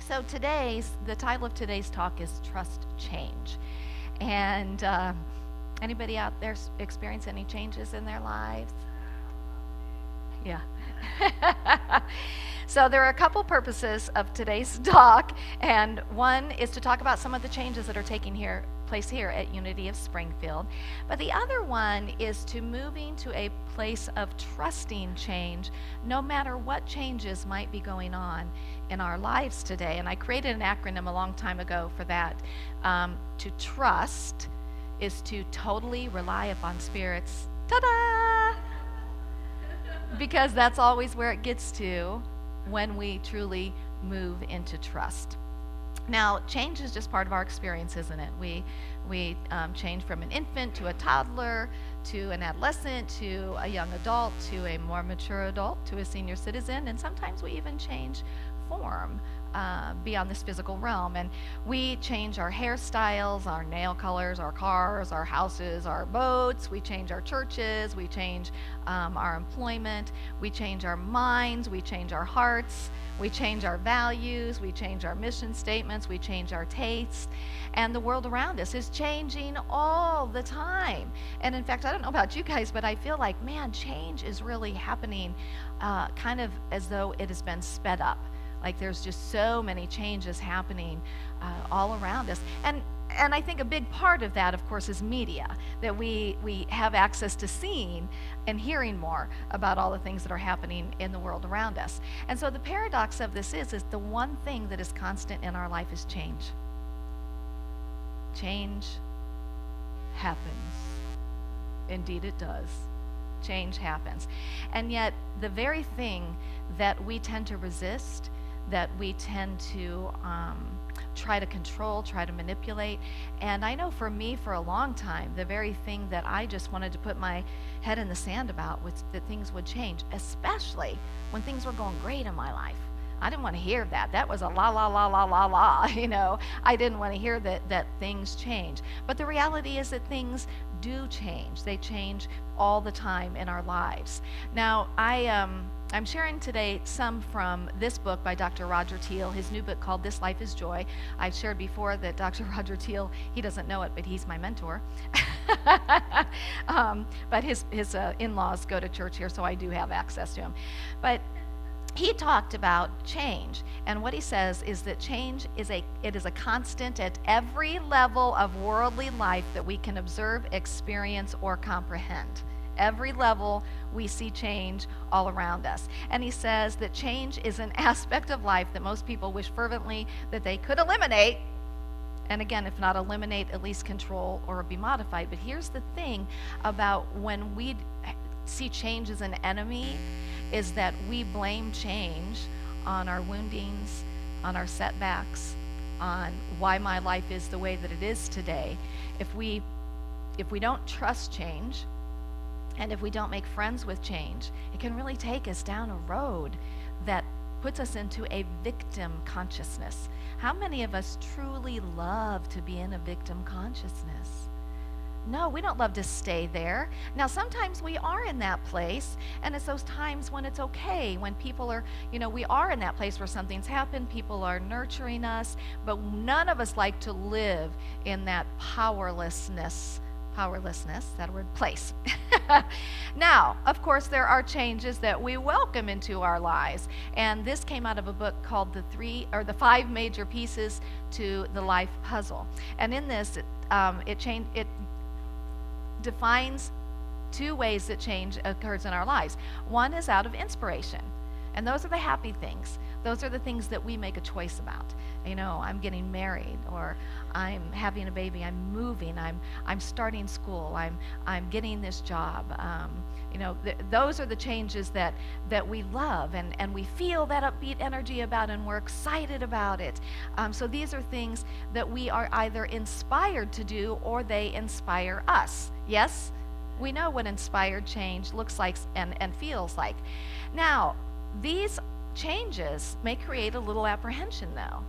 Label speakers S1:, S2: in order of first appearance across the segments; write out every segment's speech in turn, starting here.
S1: So the title of today's talk is Trust Change. And anybody out there experience any changes in their lives? Yeah. So there are a couple purposes of today's talk, and one is to talk about some of the changes that are taking place here at Unity of Springfield. But the other one is to moving to a place of trusting change, no matter what changes might be going on in our lives today. And I created an acronym a long time ago for that. To trust is to totally rely upon spirits. Ta-da! Because that's always where it gets to when we truly move into trust. Now, change is just part of our experience, isn't it? We change from an infant to a toddler to an adolescent to a young adult to a more mature adult to a senior citizen, and sometimes we even change form beyond this physical realm. And we change our hairstyles, our nail colors, our cars, our houses, our boats. We change our churches. We change our employment. We change our minds. We change our hearts. We change our values. We change our mission statements. We change our tastes. And the world around us is changing all the time. And in fact, I don't know about you guys, but I feel like, man, change is really happening kind of as though it has been sped up. Like there's just so many changes happening all around us. And I think a big part of that, of course, is media, that we have access to seeing and hearing more about all the things that are happening in the world around us. And so the paradox of this is the one thing that is constant in our life is change. Change happens. Indeed it does. Change happens. And yet the very thing that we tend to resist, that we tend to try to control, try to manipulate. And I know for me, for a long time, the very thing that I just wanted to put my head in the sand about was that things would change, especially when things were going great in my life. I didn't want to hear that. That was a la la la la la la, you know. I didn't want to hear that things change. But the reality is that things do change. They change all the time in our lives. Now, I'm sharing today some from this book by Dr. Roger Teal, his new book called This Life is Joy. I've shared before that Dr. Roger Teal, he doesn't know it, but he's my mentor. But his in-laws go to church here, so I do have access to him. But he talked about change, and what he says is that change is a constant at every level of worldly life that we can observe, experience, or comprehend. Every level we see change all around us. And he says that change is an aspect of life that most people wish fervently that they could eliminate. And again, if not eliminate, at least control or be modified. But here's the thing about when we see change as an enemy, is that we blame change on our woundings, on our setbacks, on why my life is the way that it is today. If we don't trust change, and if we don't make friends with change, it can really take us down a road that puts us into a victim consciousness. How many of us truly love to be in a victim consciousness? No, we don't love to stay there. Now, sometimes we are in that place, and it's those times when it's okay, when people are, we are in that place where something's happened, people are nurturing us, but none of us like to live in that powerlessness, that word, place. Now, of course, there are changes that we welcome into our lives, and this came out of a book called the 5 Major Pieces to the Life Puzzle. And in this, it defines 2 ways that change occurs in our lives. One is out of inspiration, and those are the happy things. Those are the things that we make a choice about. I'm getting married, or I'm having a baby, I'm moving, I'm starting school, I'm getting this job. Those are the changes that we love and we feel that upbeat energy about, and we're excited about it. So these are things that we are either inspired to do or they inspire us. Yes? We know what inspired change looks like and feels like. Now, these changes may create a little apprehension, though.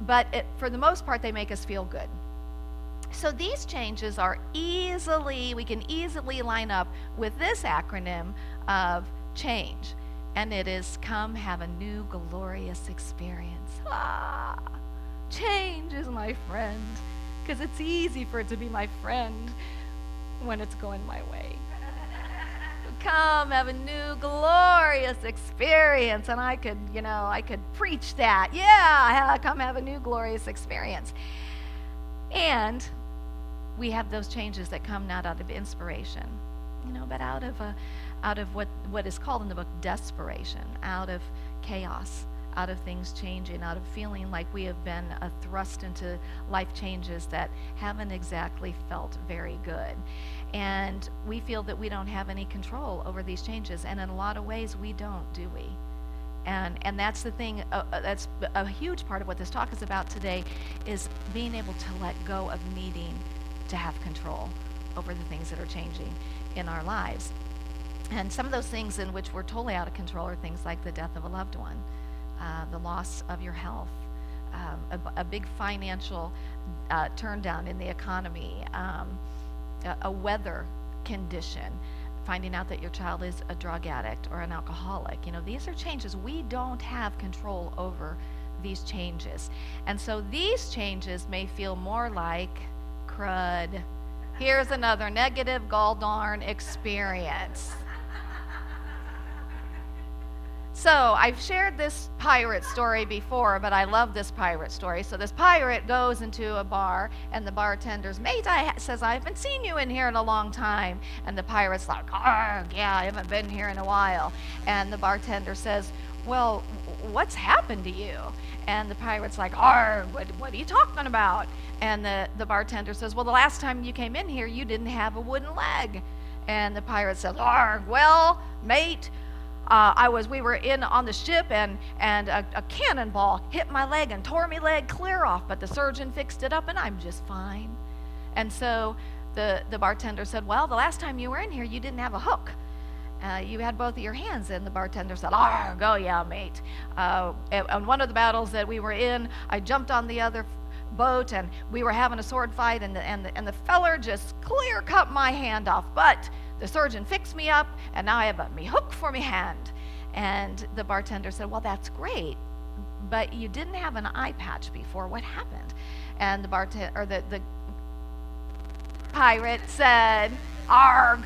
S1: But for the most part, they make us feel good. So these changes are we can easily line up with this acronym of change. And it is, come have a new glorious experience. Ah, change is my friend, because it's easy for it to be my friend when it's going my way. Come have a new glorious experience. And I could preach that. Yeah, come have a new glorious experience. And we have those changes that come not out of inspiration, but out of what is called in the book desperation, out of chaos, out of things changing, out of feeling like we have been thrust into life changes that haven't exactly felt very good. And we feel that we don't have any control over these changes, and in a lot of ways we don't, do we? And that's the thing, that's a huge part of what this talk is about today, is being able to let go of needing to have control over the things that are changing in our lives. And some of those things in which we're totally out of control are things like the death of a loved one, the loss of your health, a big financial turn down in the economy, a weather condition, finding out that your child is a drug addict or an alcoholic. These are changes. We don't have control over these changes. And so these changes may feel more like crud. Here's another negative gall-darn experience. So I've shared this pirate story before, but I love this pirate story. So this pirate goes into a bar, and the bartender's mate says, I haven't seen you in here in a long time. And the pirate's like, yeah, I haven't been here in a while. And the bartender says, well, what's happened to you? And the pirate's like, arg, what are you talking about? And the bartender says, well, the last time you came in here, you didn't have a wooden leg. And the pirate says, arg, well, mate, we were in on the ship, and a cannonball hit my leg and tore my leg clear off, but the surgeon fixed it up and I'm just fine. And so the bartender said, well, the last time you were in here, you didn't have a hook. You had both of your hands. And the bartender said, oh yeah, mate. On one of the battles that we were in, I jumped on the other boat, and we were having a sword fight, and the feller just clear cut my hand off, but the surgeon fixed me up, and now I have me hook for me hand. And the bartender said, well, that's great, but you didn't have an eye patch before. What happened? And the pirate said, arg.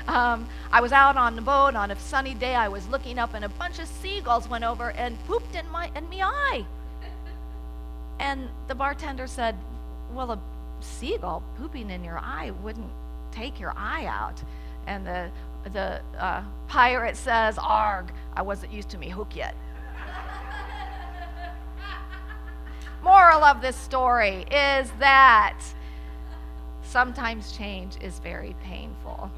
S1: I was out on the boat on a sunny day. I was looking up, and a bunch of seagulls went over and pooped in me eye. And the bartender said, well, a seagull pooping in your eye wouldn't take your eye out. And the pirate says, arg, I wasn't used to me hook yet. Moral of this story is that sometimes change is very painful,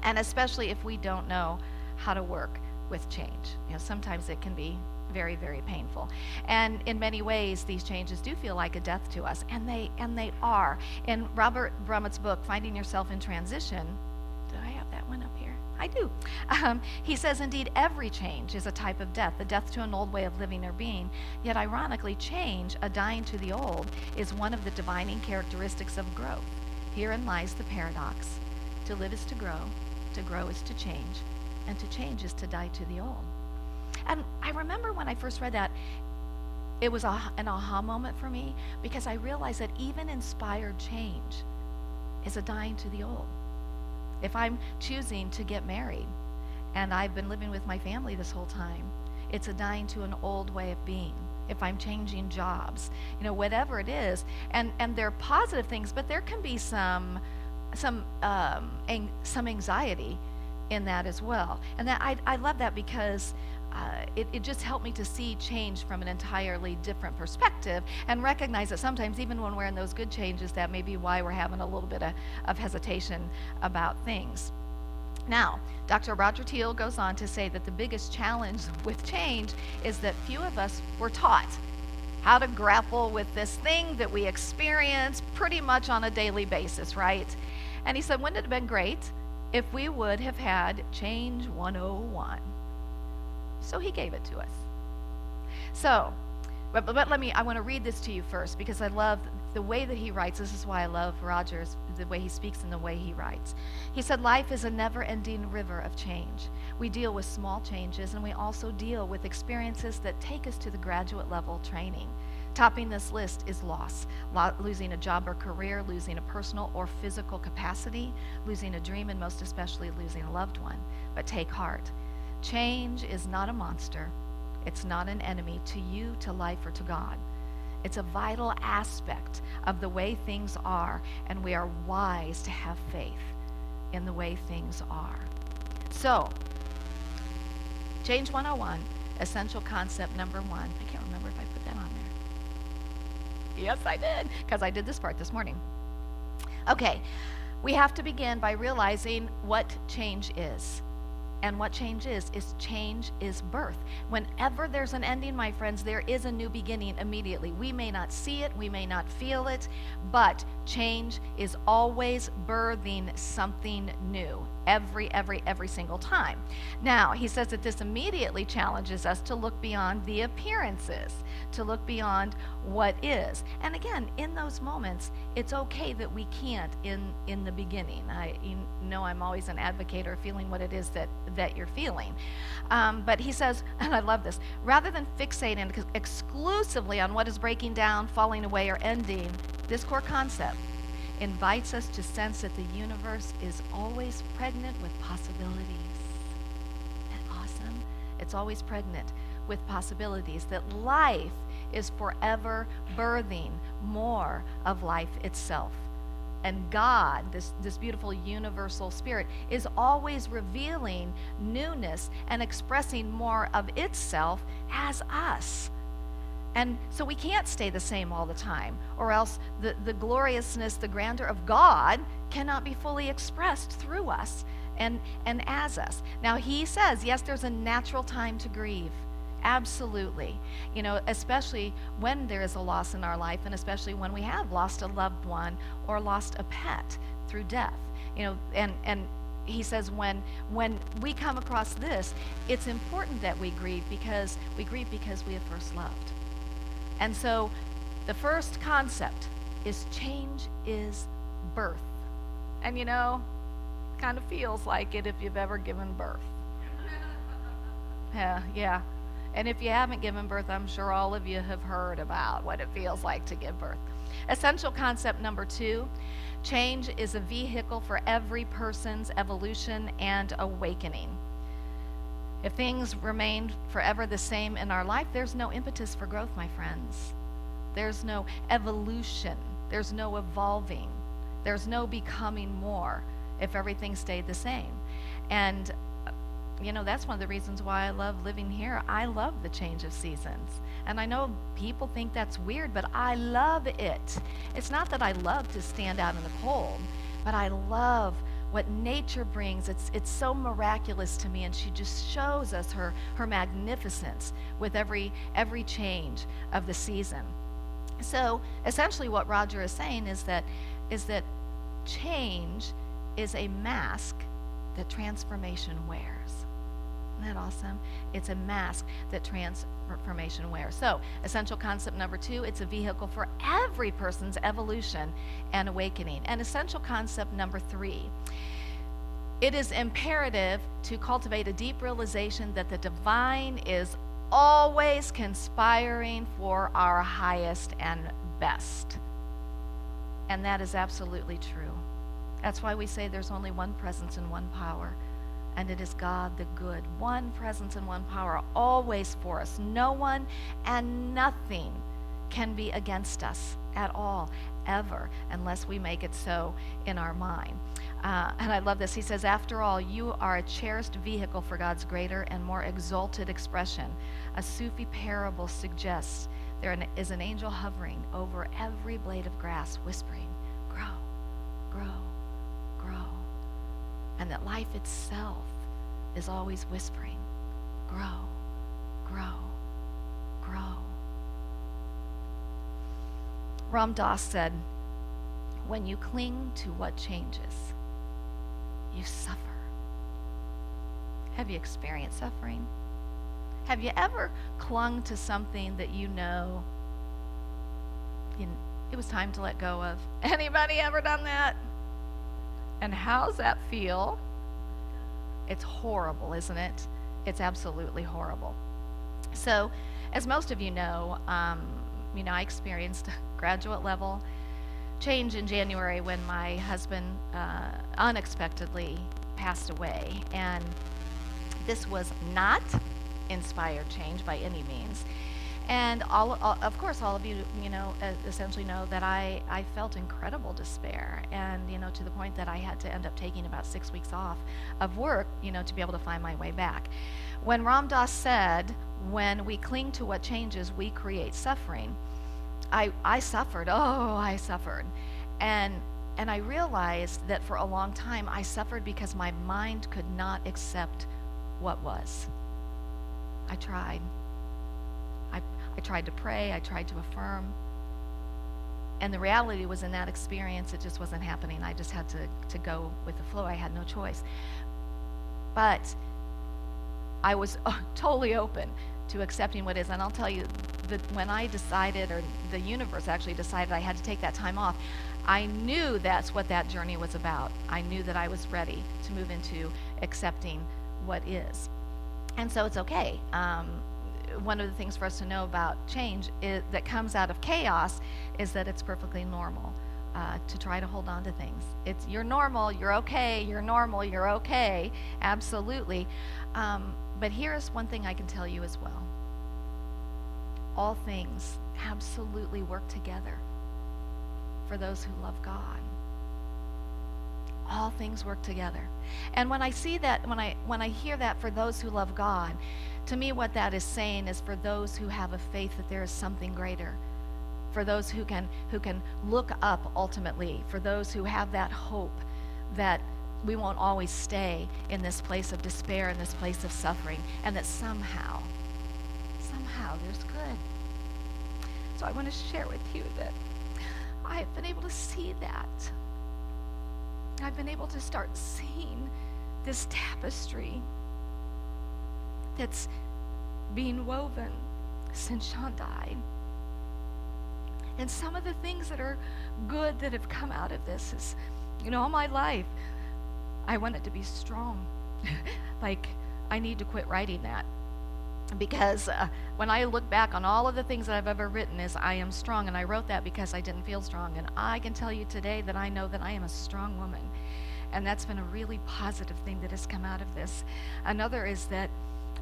S1: and especially if we don't know how to work with change. Sometimes it can be very, very painful. And in many ways, these changes do feel like a death to us, and they are. In Robert Brummett's book, Finding Yourself in Transition, do I have that one up here? I do. He says, indeed, every change is a type of death, the death to an old way of living or being. Yet ironically, change, a dying to the old, is one of the defining characteristics of growth. Herein lies the paradox. To live is to grow is to change, and to change is to die to the old. And I remember when I first read that, it was an aha moment for me, because I realized that even inspired change is a dying to the old. If I'm choosing to get married, and I've been living with my family this whole time, it's a dying to an old way of being. If I'm changing jobs, whatever it is, and they're positive things, but there can be some anxiety in that as well. And that I love that, because it just helped me to see change from an entirely different perspective, and recognize that sometimes, even when we're in those good changes, that may be why we're having a little bit of hesitation about things. Now, Dr. Roger Teal goes on to say that the biggest challenge with change is that few of us were taught how to grapple with this thing that we experience pretty much on a daily basis, right? And he said, wouldn't it have been great if we would have had Change 101? So he gave it to us. So But I want to read this to you first because I love the way that he writes. This is why I love Rogers, the way he speaks and the way he writes. He said, life is a never-ending river of change. We deal with small changes, and we also deal with experiences that take us to the graduate level training. Topping this list is loss, losing a job or career, losing a personal or physical capacity, losing a dream, and most especially losing a loved one. But take heart. Change is not a monster. It's not an enemy to you, to life, or to God. It's a vital aspect of the way things are, and we are wise to have faith in the way things are. So, Change 101, essential concept number 1. I can't remember if I put that on there. Yes, I did, because I did this part this morning. Okay, we have to begin by realizing what change is. And what change is birth. Whenever there's an ending, my friends, there is a new beginning immediately. We may not see it, we may not feel it, but change is always birthing something new every single time. Now, he says that this immediately challenges us to look beyond the appearances, to look beyond what is. And again, in those moments, it's okay that we can't in the beginning. I'm always an advocate of feeling what it is that you're feeling. But he says, and I love this, rather than fixating exclusively on what is breaking down, falling away, or ending, this core concept invites us to sense that the universe is always pregnant with possibilities. Isn't that awesome? It's always pregnant with possibilities, that life is forever birthing more of life itself. And God, this beautiful universal spirit, is always revealing newness and expressing more of itself as us. And so we can't stay the same all the time, or else the gloriousness, the grandeur of God cannot be fully expressed through us and as us. Now, he says, yes, there's a natural time to grieve. Absolutely. Especially when there is a loss in our life, and especially when we have lost a loved one or lost a pet through death. And he says when we come across this, it's important that we grieve because we have first loved. And so the first concept is change is birth. And kind of feels like it if you've ever given birth. Yeah. And if you haven't given birth, I'm sure all of you have heard about what it feels like to give birth. Essential concept number 2, change is a vehicle for every person's evolution and awakening. If things remain forever the same in our life, there's no impetus for growth, my friends. There's no evolution. There's no evolving. There's no becoming more if everything stayed the same. And that's one of the reasons why I love living here. I love the change of seasons. And I know people think that's weird, but I love it. It's not that I love to stand out in the cold, but I love what nature brings. It's so miraculous to me, and she just shows us her magnificence with every change of the season. So essentially what Roger is saying is that change is a mask that transformation wears. Isn't that awesome? It's a mask that transformation wears. So, essential concept number 2, it's a vehicle for every person's evolution and awakening. And essential concept number 3, it is imperative to cultivate a deep realization that the divine is always conspiring for our highest and best. And that is absolutely true. That's why we say there's only one presence and one power, and it is God the good. One presence and one power, always for us. No one and nothing can be against us at all, ever, unless we make it so in our mind. And I love this. He says, after all, you are a cherished vehicle for God's greater and more exalted expression. A Sufi parable suggests there is an angel hovering over every blade of grass, whispering, grow, grow, grow. And that life itself is always whispering, grow, grow, grow. Ram Dass said, when you cling to what changes, you suffer. Have you experienced suffering? Have you ever clung to something that you know it was time to let go of? Anybody ever done that? And how's that feel? It's horrible, isn't it? It's absolutely horrible. So, as most of I experienced graduate level change in January when my husband unexpectedly passed away. And this was not inspired change by any means. And of course, all of you, essentially know that I felt incredible despair, and to the point that I had to end up taking about 6 weeks off of work, to be able to find my way back. When Ram Dass said, "When we cling to what changes, we create suffering," I suffered. Oh, I suffered, and I realized that for a long time I suffered because my mind could not accept what was. I tried. I tried to pray, I tried to affirm. And the reality was, in that experience, it just wasn't happening. I just had to go with the flow. I had no choice. But I was totally open to accepting what is. And I'll tell you that when I decided, or the universe actually decided I had to take that time off, I knew that's what that journey was about. I knew that I was ready to move into accepting what is. And so it's okay. One of the things for us to know about change that comes out of chaos is that it's perfectly normal to try to hold on to things. You're normal, you're okay, you're normal, you're okay, absolutely. But here's one thing I can tell you as well. All things absolutely work together for those who love God. All things work together. And when I see that, when I hear that, for those who love God, to me what that is saying is for those who have a faith that there is something greater, for those who can look up ultimately, for those who have that hope that we won't always stay in this place of despair, in this place of suffering, and that somehow there's good. So I want to share with you that I've been able to see that. I've been able to start seeing this tapestry that's being woven since Sean died. And some of the things that are good that have come out of this is, all my life, I wanted to be strong. Like, I need to quit writing that. Because when I look back on all of the things that I've ever written is, I am strong, and I wrote that because I didn't feel strong. And I can tell you today that I know that I am a strong woman. And that's been a really positive thing that has come out of this. Another is that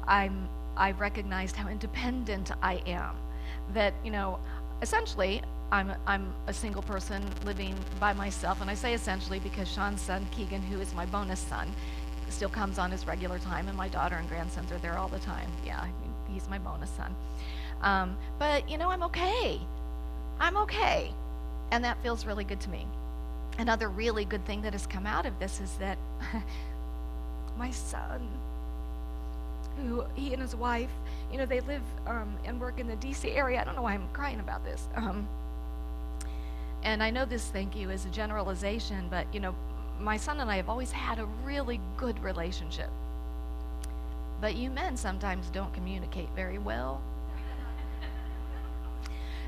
S1: I've recognized how independent I am. That, essentially, I'm a single person living by myself. And I say essentially because Sean's son, Keegan, who is my bonus son, still comes on his regular time, and my daughter and grandsons are there all the time. Yeah, he's my bonus son. But, I'm okay. I'm okay. And that feels really good to me. Another really good thing that has come out of this is that my son, who he and his wife, they live and work in the D.C. area. I don't know why I'm crying about this. And I know this, thank you, is a generalization, but, my son and I have always had a really good relationship. But you men sometimes don't communicate very well.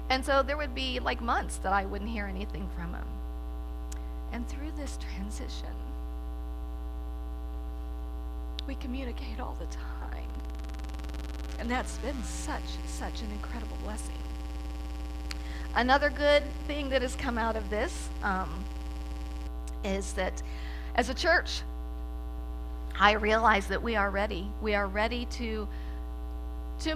S1: And so there would be like months that I wouldn't hear anything from him. And through this transition, we communicate all the time. And that's been such an incredible blessing. Another good thing that has come out of this is that as a church, I realize that we are ready. We are ready to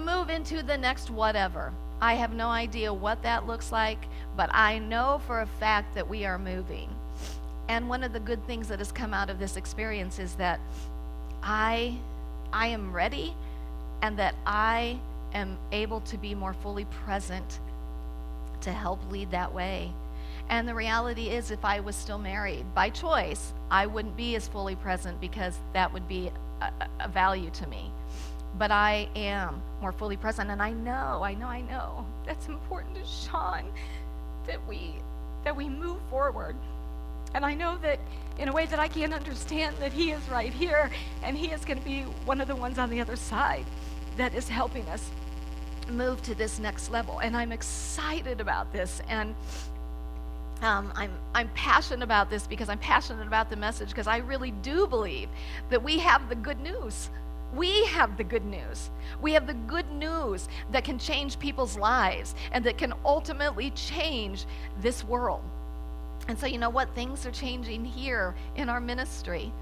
S1: move into the next whatever. I have no idea what that looks like, but I know for a fact that we are moving. And one of the good things that has come out of this experience is that I am ready, and that I am able to be more fully present to help lead that way. And the reality is, if I was still married by choice, I wouldn't be as fully present because that would be a value to me. But I am more fully present, and I know that's important to Sean, that we move forward. And I know that in a way that I can't understand, that he is right here, and he is going to be one of the ones on the other side. that is helping us move to this next level. And I'm excited about this. And I'm passionate about this because I'm passionate about the message, because I really do believe that we have the good news. We have the good news. We have the good news that can change people's lives and that can ultimately change this world. And so, you know what? Things are changing here in our ministry.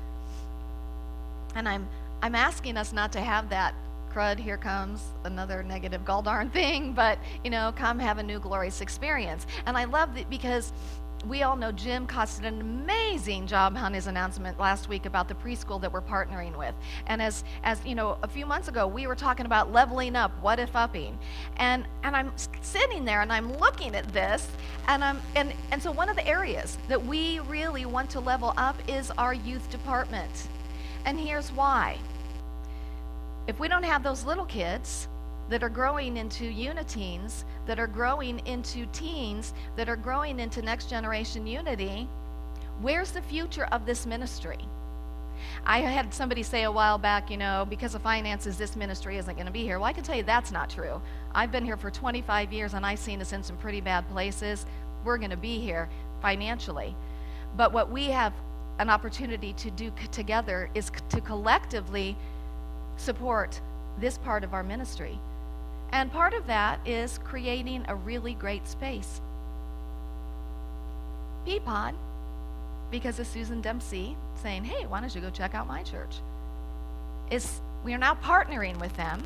S1: And I'm asking us not to have that crud, here comes another negative gall darn thing, but, come have a new glorious experience. And I love that because we all know Jim Costa did an amazing job on his announcement last week about the preschool that we're partnering with. And as a few months ago, we were talking about leveling up, what if upping. And I'm sitting there and I'm looking at this, and so one of the areas that we really want to level up is our youth department. And here's why. If we don't have those little kids that are growing into uniteens, that are growing into teens, that are growing into next generation unity, where's the future of this ministry? I had somebody say a while back, because of finances, this ministry isn't going to be here. Well, I can tell you that's not true. I've been here for 25 years, and I've seen us in some pretty bad places. We're going to be here financially. But what we have an opportunity to do together is to collectively support this part of our ministry. And part of that is creating a really great space. Peapod, because of Susan Dempsey saying, hey, why don't you go check out my church? We are now partnering with them.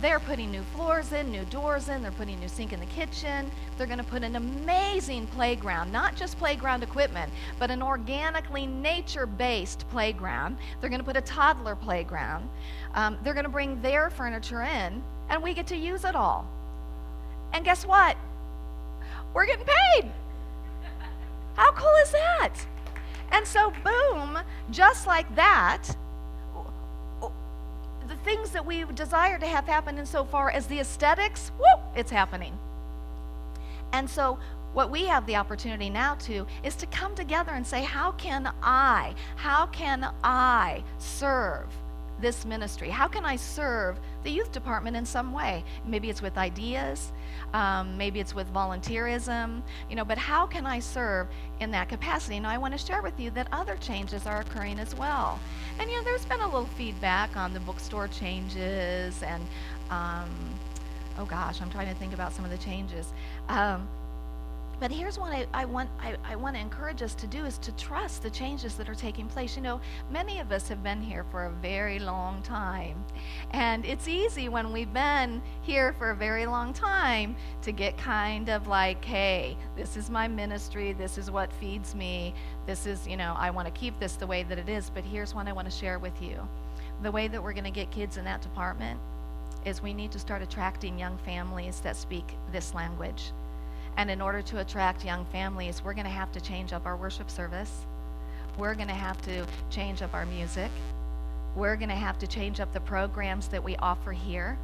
S1: They're putting new floors in, new doors in, they're putting a new sink in the kitchen. They're going to put an amazing playground, not just playground equipment, but an organically nature-based playground. They're going to put a toddler playground. They're going to bring their furniture in, and we get to use it all. And guess what? We're getting paid. How cool is that? And so, boom, just like that, the things that we desire to have happen insofar as the aesthetics, it's happening. And so what we have the opportunity now to is to come together and say, how can I serve this ministry? How can I serve the youth department in some way? Maybe it's with ideas, maybe it's with volunteerism, but how can I serve in that capacity? Now I want to share with you that other changes are occurring as well. And there's been a little feedback on the bookstore changes, and I'm trying to think about some of the changes. But here's what I want to encourage us to do is to trust the changes that are taking place. Many of us have been here for a very long time. And it's easy when we've been here for a very long time to get kind of like, hey, this is my ministry, this is what feeds me, this is, I want to keep this the way that it is. But here's what I want to share with you. The way that we're going to get kids in that department is we need to start attracting young families that speak this language. And in order to attract young families, we're going to have to change up our worship service. We're going to have to change up our music. We're going to have to change up the programs that we offer here.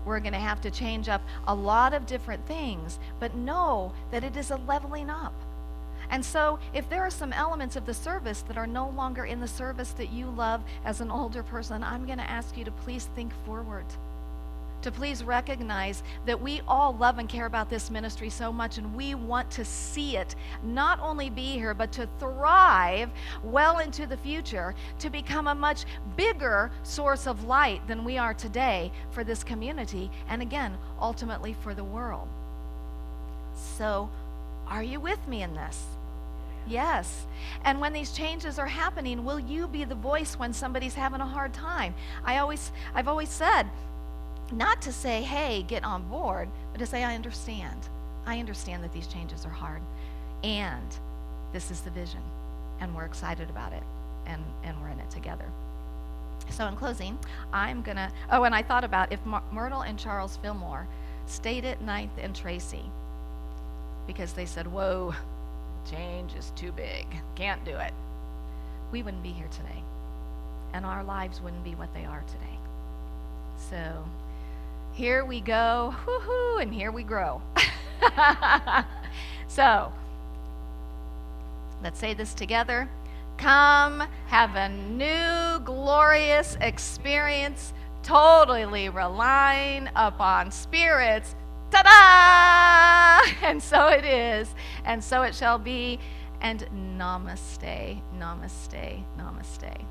S1: We're going to have to change up a lot of different things, but know that it is a leveling up. And so if there are some elements of the service that are no longer in the service that you love as an older person, I'm going to ask you to please think forward. To please recognize that we all love and care about this ministry so much, and we want to see it not only be here, but to thrive well into the future, to become a much bigger source of light than we are today for this community, and again, ultimately for the world. So, are you with me in this? Yes. And when these changes are happening, will you be the voice when somebody's having a hard time? I've always said, not to say, hey, get on board, but to say, I understand. I understand that these changes are hard. And this is the vision. And we're excited about it. And we're in it together. So in closing, and I thought about if Myrtle and Charles Fillmore stayed at 9th and Tracy, because they said, whoa, change is too big. Can't do it. We wouldn't be here today. And our lives wouldn't be what they are today. So here we go, woohoo, and here we grow. So, let's say this together. Come have a new glorious experience totally relying upon spirits. Ta-da! And so it is, and so it shall be. And namaste, namaste, namaste.